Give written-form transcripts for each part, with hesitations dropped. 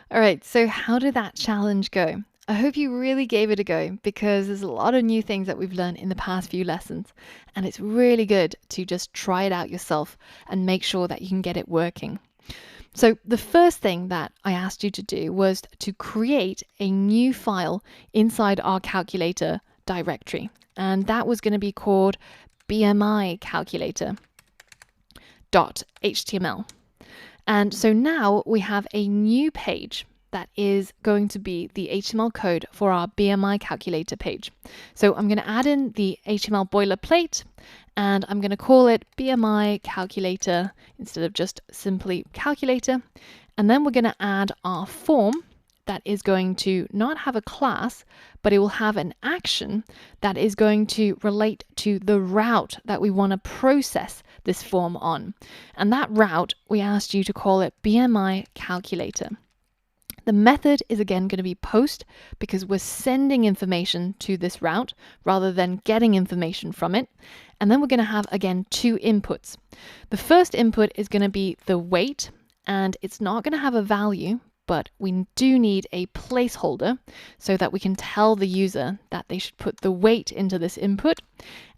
All right, so how did that challenge go? I hope you really gave it a go because there's a lot of new things that we've learned in the past few lessons, and it's really good to just try it out yourself and make sure that you can get it working. So, the first thing that I asked you to do was to create a new file inside our calculator directory, and that was going to be called BMI calculator.html. And so now we have a new page that is going to be the HTML code for our BMI calculator page. So I'm going to add in the HTML boilerplate and I'm going to call it BMI calculator instead of just simply calculator. And then we're going to add our form that is going to not have a class, but it will have an action that is going to relate to the route that we want to process this form on. And that route, we asked you to call it BMI calculator. The method is again going to be post because we're sending information to this route rather than getting information from it. And then we're going to have again two inputs. The first input is going to be the weight, and it's not going to have a value, but we do need a placeholder so that we can tell the user that they should put the weight into this input.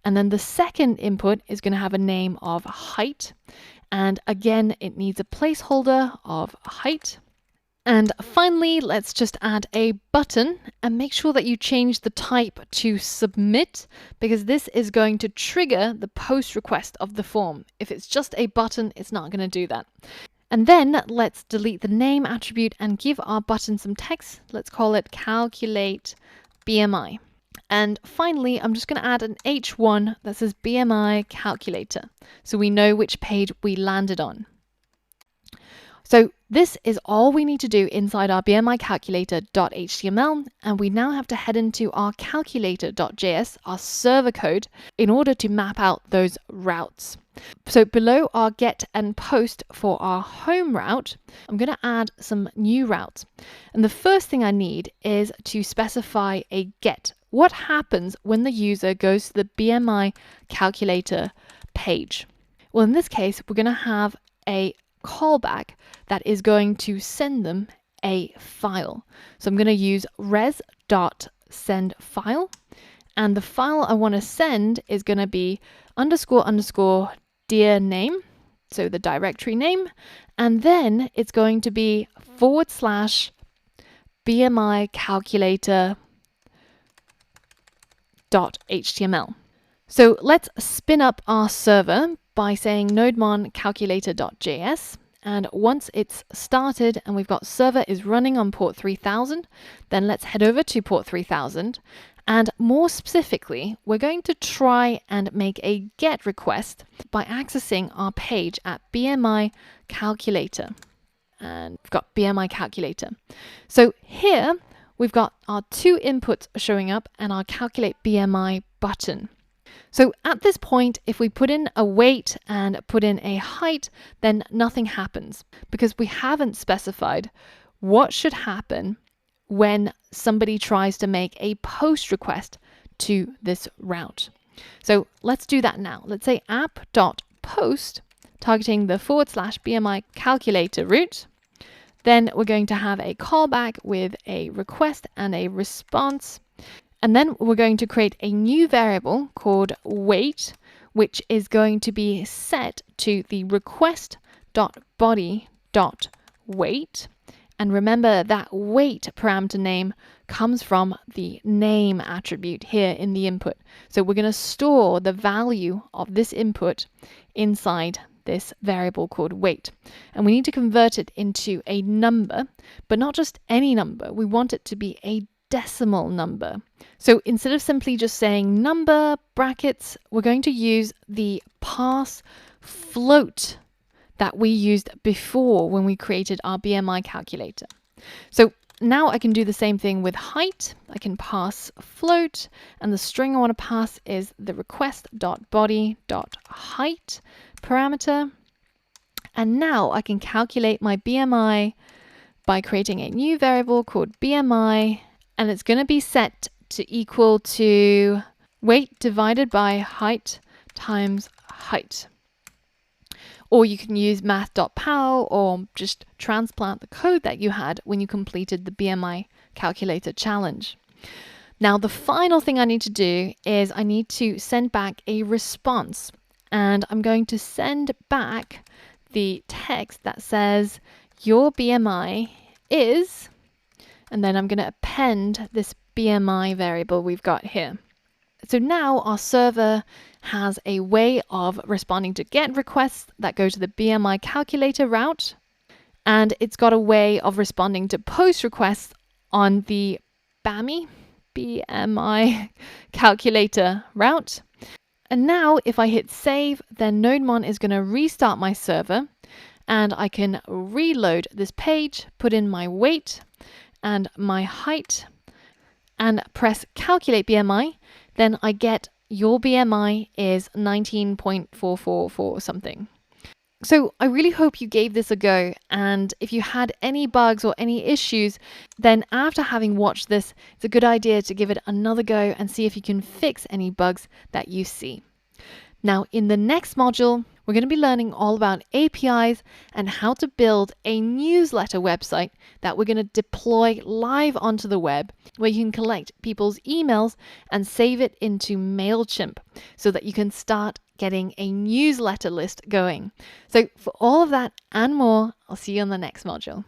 And then the second input is going to have a name of height. And again, it needs a placeholder of height. And finally, let's just add a button and make sure that you change the type to submit because this is going to trigger the post request of the form. If it's just a button, it's not going to do that. And then let's delete the name attribute and give our button some text. Let's call it calculate BMI. And finally, I'm just going to add an H1 that says BMI calculator so we know which page we landed on. So this is all we need to do inside our BMI calculator.html, and we now have to head into our calculator.js, our server code, in order to map out those routes. So below our get and post for our home route, I'm going to add some new routes. And the first thing I need is to specify a get. What happens when the user goes to the BMI calculator page? Well, in this case, we're going to have a callback that is going to send them a file. So I'm going to use res.sendFile, and the file I want to send is going to be __ dear name, so the directory name, and then it's going to be / BMI calculator.html. So let's spin up our server by saying nodemon calculator.js. And once it's started and we've got server is running on port 3000, then let's head over to port 3000. And more specifically, we're going to try and make a GET request by accessing our page at BMI calculator. And we've got BMI calculator. So here we've got our two inputs showing up and our calculate BMI button. So at this point, if we put in a weight and put in a height, then nothing happens because we haven't specified what should happen when somebody tries to make a post request to this route. So let's do that now. Let's say app.post, targeting the / BMI calculator route. Then we're going to have a callback with a request and a response. And then we're going to create a new variable called weight, which is going to be set to the request.body.weight. And remember that weight parameter name comes from the name attribute here in the input. So we're going to store the value of this input inside this variable called weight. And we need to convert it into a number, but not just any number. We want it to be a decimal number. So instead of simply just saying number brackets, we're going to use the parse float that we used before when we created our BMI calculator. So now I can do the same thing with height. I can pass float, and the string I want to pass is the request.body.height parameter. And now I can calculate my BMI by creating a new variable called BMI, and it's going to be set to equal to weight divided by height times height. Or you can use math.pow or just transplant the code that you had when you completed the BMI calculator challenge. Now, the final thing I need to do is I need to send back a response. And I'm going to send back the text that says, your BMI is, and then I'm going to append this BMI variable we've got here. So now our server has a way of responding to GET requests that go to the BMI calculator route, and it's got a way of responding to POST requests on the BMI calculator route. And now if I hit save, then NodeMon is going to restart my server, and I can reload this page, put in my weight and my height, and press calculate BMI. Then I get your BMI is 19.444 something. So I really hope you gave this a go, and if you had any bugs or any issues, then after having watched this, it's a good idea to give it another go and see if you can fix any bugs that you see. Now, in the next module, we're going to be learning all about APIs and how to build a newsletter website that we're going to deploy live onto the web, where you can collect people's emails and save it into MailChimp so that you can start getting a newsletter list going. So for all of that and more, I'll see you on the next module.